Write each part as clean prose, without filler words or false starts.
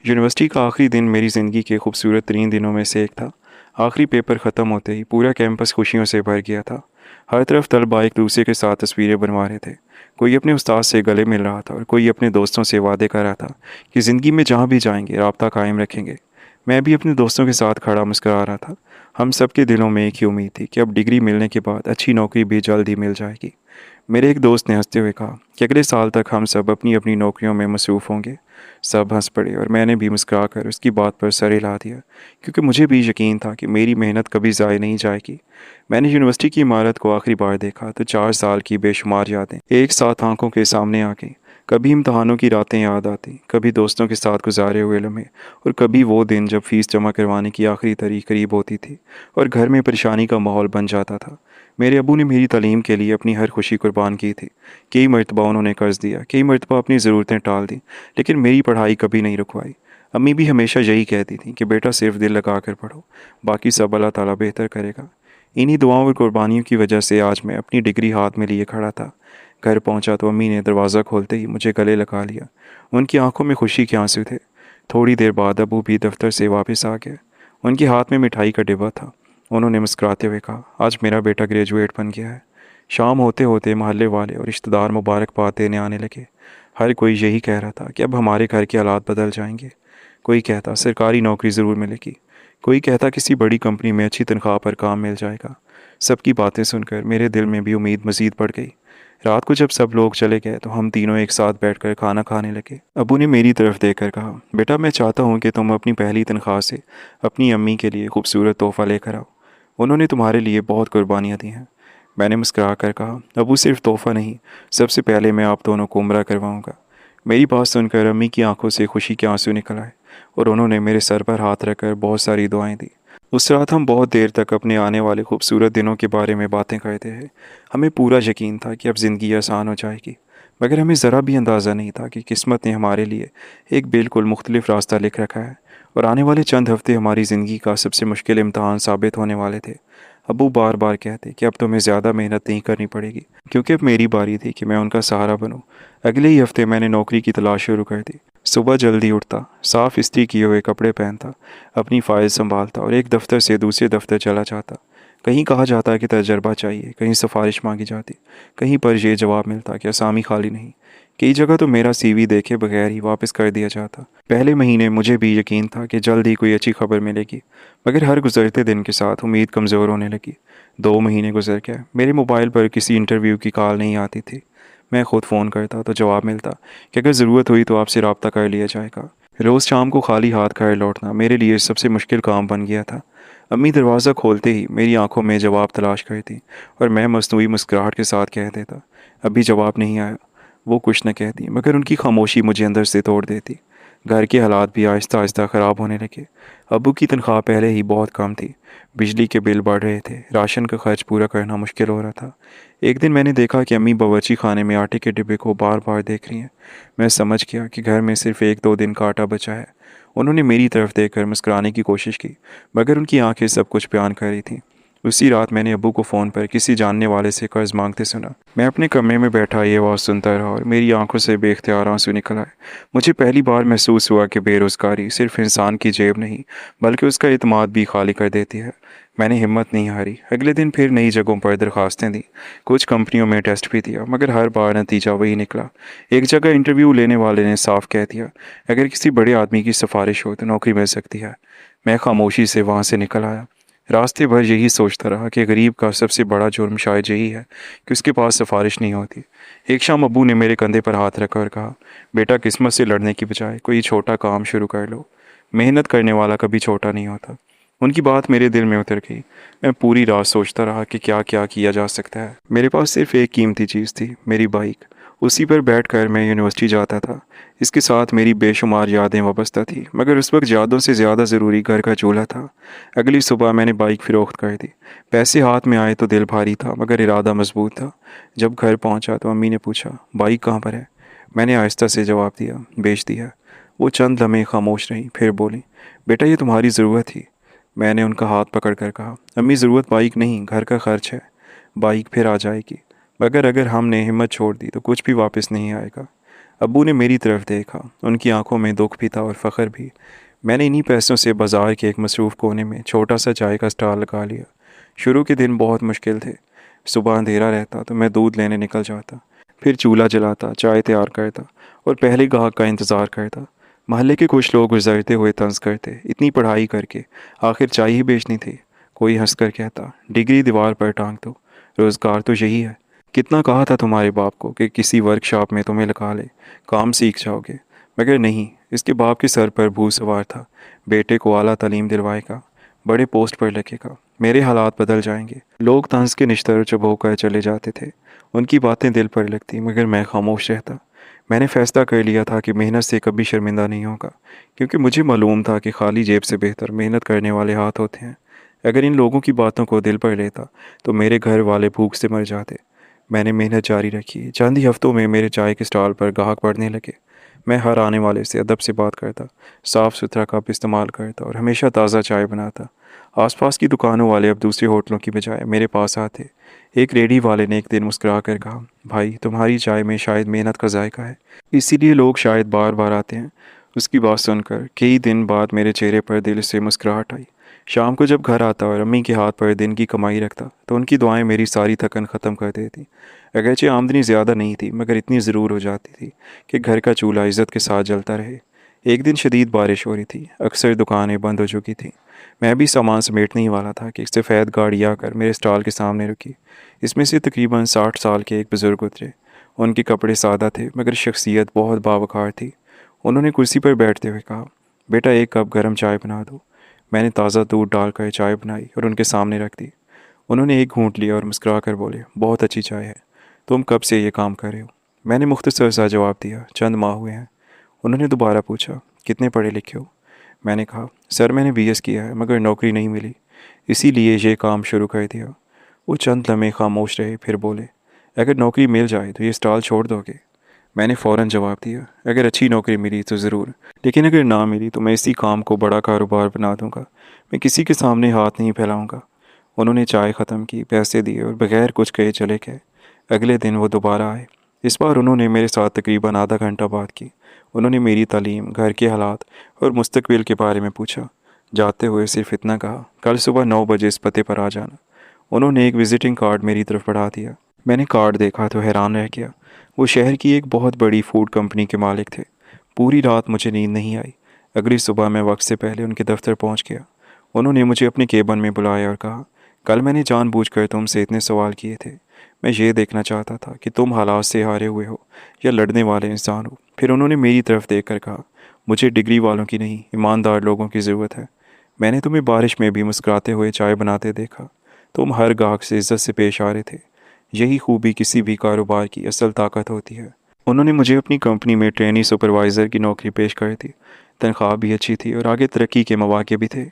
University का आखिरी दिन मेरी ज़िंदगी के खूबसूरत तरीन दिनों में से एक था। आखिरी पेपर ख़त्म होते ही पूरा कैंपस खुशियों से भर गया था। हर तरफ तलबा एक दूसरे के साथ तस्वीरें बनवा रहे थे। कोई अपने उस्ताद से गले मिल रहा था और कोई अपने दोस्तों से वादे कर रहा था कि ज़िंदगी में जहाँ भी जाएंगे राब्ता कायम रखेंगे। मैं भी अपने दोस्तों के साथ खड़ा मुस्करा रहा था। हम सब के दिलों में एक ही उम्मीद थी कि अब डिग्री मिलने के बाद अच्छी नौकरी भी जल्द ही मिल जाएगी। मेरे एक दोस्त ने हंसते हुए कहा कि अगले साल तक हम सब अपनी अपनी नौकरियों में मसरूफ़ होंगे। सब हंस पड़े और मैंने भी मुस्कुरा कर उसकी बात पर सर हिला दिया, क्योंकि मुझे भी यकीन था कि मेरी मेहनत कभी ज़ाय नहीं जाएगी। मैंने यूनिवर्सिटी की इमारत को आखिरी बार देखा तो 4 साल की बेशुमार यादें एक साथ आंखों के सामने आ गईं। कभी इम्तहानों की रातें याद आती, कभी दोस्तों के साथ गुजारे हुए लम्हे, और कभी वो दिन जब फ़ीस जमा करवाने की आखिरी तारीख करीब होती थी और घर में परेशानी का माहौल बन जाता था। मेरे अबू ने मेरी तालीम के लिए अपनी हर खुशी कुर्बान की थी। कई मरतबा उन्होंने कर्ज़ दिया, कई मरतबा अपनी ज़रूरतें टाल दी, लेकिन मेरी पढ़ाई कभी नहीं रुकवाई। अम्मी भी हमेशा यही कहती थी कि बेटा सिर्फ दिल लगा कर पढ़ो, बाकी सब अल्लाह ताला बेहतर करेगा। इन्हीं दुआओं और कुर्बानियों की वजह से आज मैं अपनी डिग्री हाथ में लिए खड़ा था। घर पहुंचा तो अम्मी ने दरवाज़ा खोलते ही मुझे गले लगा लिया। उनकी आंखों में खुशी के आंसू थे। थोड़ी देर बाद अबू भी दफ्तर से वापस आ गए। उनके हाथ में मिठाई का डिब्बा था। उन्होंने मुस्कुराते हुए कहा, आज मेरा बेटा ग्रेजुएट बन गया है। शाम होते होते मोहल्ले वाले और रिश्तेदार मुबारकबाद देने आने लगे। हर कोई यही कह रहा था कि अब हमारे घर के हालात बदल जाएंगे। कोई कहता सरकारी नौकरी ज़रूर मिलेगी, कोई कहता किसी बड़ी कंपनी में अच्छी तनख्वाह पर काम मिल जाएगा। सबकी बातें सुनकर मेरे दिल में भी उम्मीद मज़ीद बढ़ गई। रात को जब सब लोग चले गए तो हम तीनों एक साथ बैठकर खाना खाने लगे। अबू ने मेरी तरफ देखकर कहा, बेटा मैं चाहता हूँ कि तुम अपनी पहली तनख्वाह से अपनी अम्मी के लिए खूबसूरत तोहफ़ा लेकर आओ। उन्होंने तुम्हारे लिए बहुत कुर्बानियाँ दी हैं। मैंने मुस्कुरा कर कहा, अबू सिर्फ तोहफ़ा नहीं, सबसे पहले मैं आप दोनों को उम्रा करवाऊँगा। मेरी बात सुनकर अम्मी की आंखों से खुशी के आंसू निकल आए और उन्होंने मेरे सर पर हाथ रखकर बहुत सारी दुआएं दी। उस रात हम बहुत देर तक अपने आने वाले खूबसूरत दिनों के बारे में बातें करते रहे। हमें पूरा यकीन था कि अब ज़िंदगी आसान हो जाएगी, मगर हमें ज़रा भी अंदाज़ा नहीं था कि किस्मत ने हमारे लिए एक बिल्कुल मुख्तलिफ रास्ता लिख रखा है और आने वाले चंद हफ्ते हमारी ज़िंदगी का सबसे मुश्किल इम्तहान साबित होने वाले थे। अबू बार बार कहते कि अब तुम्हें ज़्यादा मेहनत नहीं करनी पड़ेगी, क्योंकि अब मेरी बारी थी कि मैं उनका सहारा बनूं। अगले ही हफ्ते मैंने नौकरी की तलाश शुरू कर दी। सुबह जल्दी उठता, साफ़ इस्त्री किए हुए कपड़े पहनता, अपनी फ़ाइल संभालता और एक दफ़्तर से दूसरे दफ़्तर चला जाता। कहीं कहा जाता कि तजर्बा चाहिए, कहीं सिफारिश मांगी जाती, कहीं पर यह जवाब मिलता कि असामी खाली नहीं। कई जगह तो मेरा सीवी देखे बगैर ही वापस कर दिया जाता। पहले महीने मुझे भी यकीन था कि जल्द ही कोई अच्छी खबर मिलेगी, मगर हर गुजरते दिन के साथ उम्मीद कमज़ोर होने लगी। 2 महीने गुजर गए, मेरे मोबाइल पर किसी इंटरव्यू की कॉल नहीं आती थी। मैं ख़ुद फ़ोन करता तो जवाब मिलता कि अगर ज़रूरत हुई तो आपसे रब्ता कर लिया जाएगा। रोज़ शाम को खाली हाथ घर लौटना मेरे लिए सबसे मुश्किल काम बन गया था। अम्मी दरवाज़ा खोलते ही मेरी आंखों में जवाब तलाश करती और मैं मसनूई मुस्कुराहट के साथ कह देता, अभी जवाब नहीं आया। वो कुछ न कहती, मगर उनकी खामोशी मुझे अंदर से तोड़ देती। घर के हालात भी आहिस्ता आहिस्ता ख़राब होने लगे। अबू की तनख्वाह पहले ही बहुत कम थी। बिजली के बिल बढ़ रहे थे, राशन का खर्च पूरा करना मुश्किल हो रहा था। एक दिन मैंने देखा कि अम्मी बावर्ची खाने में आटे के डिब्बे को बार बार देख रही हैं। मैं समझ गया कि घर में सिर्फ 1-2 दिन का आटा बचा है। उन्होंने मेरी तरफ देखकर मुस्कुराने की कोशिश की, मगर उनकी आंखें सब कुछ बयान कर रही थीं। उसी रात मैंने अब्बू को फ़ोन पर किसी जानने वाले से कर्ज़ मांगते सुना। मैं अपने कमरे में बैठा ये आवाज़ सुनता रहा और मेरी आंखों से बेख्तियार आंसू निकल आए। मुझे पहली बार महसूस हुआ कि बेरोज़गारी सिर्फ इंसान की जेब नहीं, बल्कि उसका एतमाद भी खाली कर देती है। मैंने हिम्मत नहीं हारी। अगले दिन फिर नई जगहों पर दरख्वास्तें दी, कुछ कंपनियों में टेस्ट भी दिया, मगर हर बार नतीजा वही निकला। एक जगह इंटरव्यू लेने वाले ने साफ कह दिया, अगर किसी बड़े आदमी की सिफारिश हो तो नौकरी मिल सकती है। मैं खामोशी से वहाँ से निकल आया। रास्ते भर यही सोचता रहा कि गरीब का सबसे बड़ा जुर्म शायद यही है कि उसके पास सिफारिश नहीं होती। एक शाम अब्बू ने मेरे कंधे पर हाथ रखकर कहा, बेटा किस्मत से लड़ने की बजाय कोई छोटा काम शुरू कर लो। मेहनत करने वाला कभी छोटा नहीं होता। उनकी बात मेरे दिल में उतर गई। मैं पूरी रात सोचता रहा कि क्या क्या किया जा सकता है। मेरे पास सिर्फ एक कीमती चीज़ थी, मेरी बाइक। उसी पर बैठकर मैं यूनिवर्सिटी जाता था। इसके साथ मेरी बेशुमार यादें वाबस्ता थी, मगर उस वक्त यादों से ज़्यादा ज़रूरी घर का चूल्हा था। अगली सुबह मैंने बाइक फ़रोख्त कर दी। पैसे हाथ में आए तो दिल भारी था, मगर इरादा मजबूत था। जब घर पहुंचा तो अम्मी ने पूछा, बाइक कहाँ पर है? मैंने आहिस्ता से जवाब दिया, बेच दिया। वो चंद लम्हे खामोश रहीं, फिर बोली, बेटा ये तुम्हारी ज़रूरत थी। मैंने उनका हाथ पकड़ कर कहा, अम्मी ज़रूरत बाइक नहीं, घर का खर्च है। बाइक फिर आ जाएगी, मगर अगर हमने हिम्मत छोड़ दी तो कुछ भी वापस नहीं आएगा। अब्बू ने मेरी तरफ देखा, उनकी आंखों में दुख भी था और फ़ख्र भी। मैंने इन्हीं पैसों से बाज़ार के एक मसरूफ़ कोने में छोटा सा चाय का स्टॉल लगा लिया। शुरू के दिन बहुत मुश्किल थे। सुबह अंधेरा रहता तो मैं दूध लेने निकल जाता, फिर चूल्हा जलाता, चाय तैयार करता और पहले गाहक का इंतज़ार करता। मोहल्ले के कुछ लोग गुजरते हुए तंज करते, इतनी पढ़ाई करके आखिर चाय ही बेचनी थी। कोई हंसकर कहता, डिग्री दीवार पर टांग दो, रोज़गार तो यही है। कितना कहा था तुम्हारे बाप को कि किसी वर्कशॉप में तुम्हें लगा ले, काम सीख जाओगे, मगर नहीं। इसके बाप के सर पर भूत सवार था, बेटे को आला तालीम दिलवाएगा, बड़े पोस्ट पर लगेगा, मेरे हालात बदल जाएंगे। लोग तंज के निश्तर चुप होकर चले जाते थे। उनकी बातें दिल पर लगती, मगर मैं खामोश रहता। मैंने फैसला कर लिया था कि मेहनत से कभी शर्मिंदा नहीं होगा, क्योंकि मुझे मालूम था कि खाली जेब से बेहतर मेहनत करने वाले हाथ होते हैं। अगर इन लोगों की बातों को दिल पर लेता तो मेरे घर वाले भूख से मर जाते। मैंने मेहनत जारी रखी। चंद ही हफ्तों में मेरे चाय के स्टॉल पर ग्राहक बढ़ने लगे। मैं हर आने वाले से अदब से बात करता, साफ़ सुथरा कप इस्तेमाल करता और हमेशा ताज़ा चाय बनाता। आसपास की दुकानों वाले अब दूसरे होटलों की बजाय मेरे पास आते। एक रेडी वाले ने एक दिन मुस्कुरा कर कहा, भाई तुम्हारी चाय में शायद मेहनत का जायका है, इसीलिए लोग शायद बार बार आते हैं। उसकी बात सुनकर कई दिन बाद मेरे चेहरे पर दिल से मुस्कुराहट आई। शाम को जब घर आता और अम्मी के हाथ पर दिन की कमाई रखता तो उनकी दुआएं मेरी सारी थकन ख़त्म कर देती। अगरचे आमदनी ज़्यादा नहीं थी, मगर इतनी ज़रूर हो जाती थी कि घर का चूल्हा इज़्ज़त के साथ जलता रहे। एक दिन शदीद बारिश हो रही थी, अक्सर दुकानें बंद हो चुकी थीं। मैं भी सामान समेटने ही वाला था कि एक सफ़ेद गाड़ी आकर मेरे स्टॉल के सामने रुकी। इसमें से तकरीबन 60 साल के एक बुज़ुर्ग उतरे। उनके कपड़े सादा थे, मगर शख्सियत बहुत बावकार थी। उन्होंने कुर्सी पर बैठते हुए कहा, बेटा एक कप गर्म चाय बना दो। मैंने ताज़ा दूध डालकर चाय बनाई और उनके सामने रख दी। उन्होंने एक घूंट लिया और मुस्कुरा कर बोले, बहुत अच्छी चाय है। तुम कब से ये काम कर रहे हो? मैंने मुख्तसर सा जवाब दिया, चंद माह हुए हैं। उन्होंने दोबारा पूछा, कितने पढ़े लिखे हो? मैंने कहा, सर मैंने बीएस किया है, मगर नौकरी नहीं मिली, इसीलिए ये काम शुरू कर दिया। वो चंद लम्हे खामोश रहे, फिर बोले, अगर नौकरी मिल जाए तो ये स्टॉल छोड़ दोगे? मैंने फ़ौरन जवाब दिया, अगर अच्छी नौकरी मिली तो ज़रूर, लेकिन अगर ना मिली तो मैं इसी काम को बड़ा कारोबार बना दूंगा। मैं किसी के सामने हाथ नहीं फैलाऊंगा। उन्होंने चाय ख़त्म की, पैसे दिए और बगैर कुछ कहे चले गए। अगले दिन वो दोबारा आए। इस बार उन्होंने मेरे साथ तकरीबन आधा घंटा बात की। उन्होंने मेरी तालीम, घर के हालात और मुस्तकबिल के बारे में पूछा। जाते हुए सिर्फ इतना कहा, कल सुबह 9 बजे इस पते पर आ जाना। उन्होंने एक विजिटिंग कार्ड मेरी तरफ बढ़ा दिया। मैंने कार्ड देखा तो हैरान रह गया। वो शहर की एक बहुत बड़ी फूड कंपनी के मालिक थे। पूरी रात मुझे नींद नहीं आई। अगली सुबह मैं वक्त से पहले उनके दफ्तर पहुंच गया। उन्होंने मुझे अपने केबिन में बुलाया और कहा, कल मैंने जानबूझकर तुमसे इतने सवाल किए थे। मैं ये देखना चाहता था कि तुम हालात से हारे हुए हो या लड़ने वाले इंसान हो। फिर उन्होंने मेरी तरफ देख कर कहा, मुझे डिग्री वालों की नहीं, ईमानदार लोगों की ज़रूरत है। मैंने तुम्हें बारिश में भी मुस्कुराते हुए चाय बनाते देखा। तुम हर गाहक से इज्जत से पेश आ रहे थे। यही खूबी किसी भी कारोबार की असल ताकत होती है। उन्होंने मुझे अपनी कंपनी में ट्रेनी सुपरवाइज़र की नौकरी पेश कर दी। तनख्वाह भी अच्छी थी और आगे तरक्की के मौके भी थे।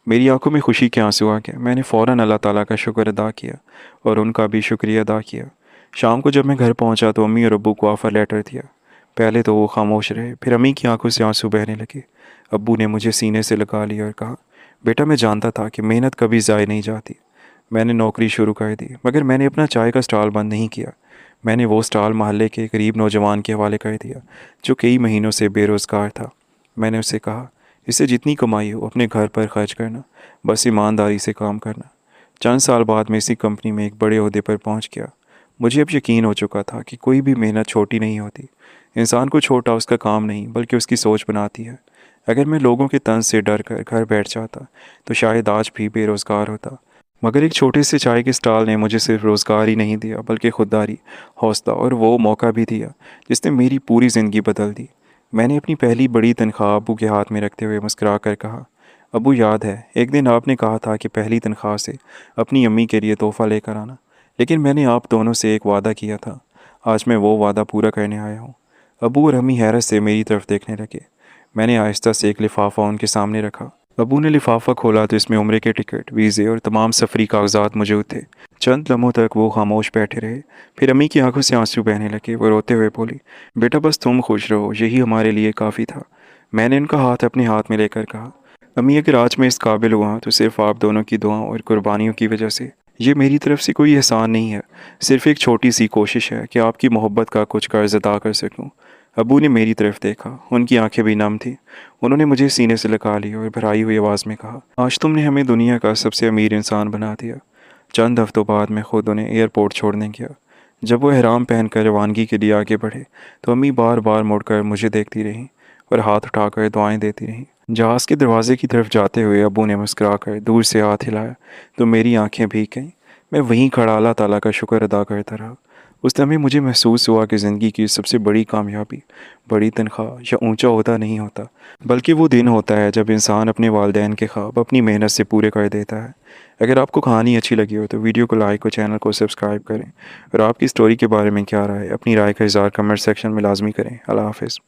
मेरी आंखों में खुशी के आंसू आ गए। मैंने फ़ौरन अल्लाह ताला का शुक्र अदा किया और उनका भी शुक्रिया अदा किया। शाम को जब मैं घर पहुंचा तो अम्मी और अब्बू को ऑफ़र लेटर दिया। पहले तो वो खामोश रहे, फिर अम्मी की आंखों से आंसू बहने लगे। अब्बू ने मुझे सीने से लगा लिया और कहा, बेटा मैं जानता था कि मेहनत कभी ज़ाय नहीं जाती। मैंने नौकरी शुरू कर दी, मगर मैंने अपना चाय का स्टॉल बंद नहीं किया। मैंने वो स्टॉल मोहल्ले के गरीब नौजवान के हवाले कर दिया जो कई महीनों से बेरोज़गार था। मैंने उससे कहा, इससे जितनी कमाई हो अपने घर पर खर्च करना, बस ईमानदारी से काम करना। चंद साल बाद मैं इसी कंपनी में एक बड़े ओहदे पर पहुंच गया। मुझे अब यकीन हो चुका था कि कोई भी मेहनत छोटी नहीं होती। इंसान को छोटा उसका काम नहीं बल्कि उसकी सोच बनाती है। अगर मैं लोगों के तंज से डर कर घर बैठ जाता तो शायद आज भी बेरोज़गार होता। मगर एक छोटे से चाय के स्टॉल ने मुझे सिर्फ रोज़गार ही नहीं दिया, बल्कि खुददारी, हौसला और वो मौका भी दिया जिसने मेरी पूरी ज़िंदगी बदल दी। मैंने अपनी पहली बड़ी तनख्वाह अब्बू के हाथ में रखते हुए मुस्कुरा कर कहा, अब्बू याद है एक दिन आपने कहा था कि पहली तनख्वाह से अपनी अम्मी के लिए तोहफ़ा लेकर आना, लेकिन मैंने आप दोनों से एक वादा किया था। आज मैं वो वादा पूरा करने आया हूँ। अब्बू और अम्मी हैरत से मेरी तरफ देखने लगे। मैंने आहिस्ता से एक लिफाफा उनके सामने रखा। अबू ने लिफाफा खोला तो इसमें उम्र के टिकट, वीज़े और तमाम सफरी कागजात मौजूद थे। चंद लम्हों तक वो खामोश बैठे रहे। फिर अम्मी की आंखों से आंसू बहने लगे। वो रोते हुए बोली, बेटा बस तुम खुश रहो, यही हमारे लिए काफ़ी था। मैंने उनका हाथ अपने हाथ में लेकर कहा, अम्मी अगर आज मैं इस काबिल हुआ तो सिर्फ आप दोनों की दुआओं और कुर्बानियों की वजह से। ये मेरी तरफ से कोई एहसान नहीं है, सिर्फ एक छोटी सी कोशिश है कि आपकी मोहब्बत का कुछ कर्ज अदा कर सकूँ। अब्बू ने मेरी तरफ देखा, उनकी आंखें भी नम थीं। उन्होंने मुझे सीने से लगा लिया और भराई हुई आवाज़ में कहा, आज तुमने हमें दुनिया का सबसे अमीर इंसान बना दिया। चंद हफ्तों बाद मैं खुद उन्हें एयरपोर्ट छोड़ने गया। जब वो एहराम पहनकर रवानगी के लिए आगे बढ़े तो अम्मी बार बार मुड़कर मुझे देखती रहीं और हाथ उठाकर दुआएं देती रहीं। जहाज़ के दरवाजे की तरफ जाते हुए अब्बू ने मुस्कुराकर दूर से हाथ हिलाया तो मेरी आंखें भीग गईं। मैं वहीं खड़ा अल्लाह ताला का शुक्र अदा करता रहा। उस समय मुझे महसूस हुआ कि ज़िंदगी की सबसे बड़ी कामयाबी बड़ी तनख्वाह या ऊंचा ओहदा नहीं होता, बल्कि वो दिन होता है जब इंसान अपने वालिदैन के ख्वाब अपनी मेहनत से पूरे कर देता है। अगर आपको कहानी अच्छी लगी हो तो वीडियो को लाइक और चैनल को सब्सक्राइब करें और आपकी स्टोरी के बारे में क्या राय है अपनी राय का इज़हार कमेंट सेक्शन में लाजमी करें। अल्लाह हाफ़िज़।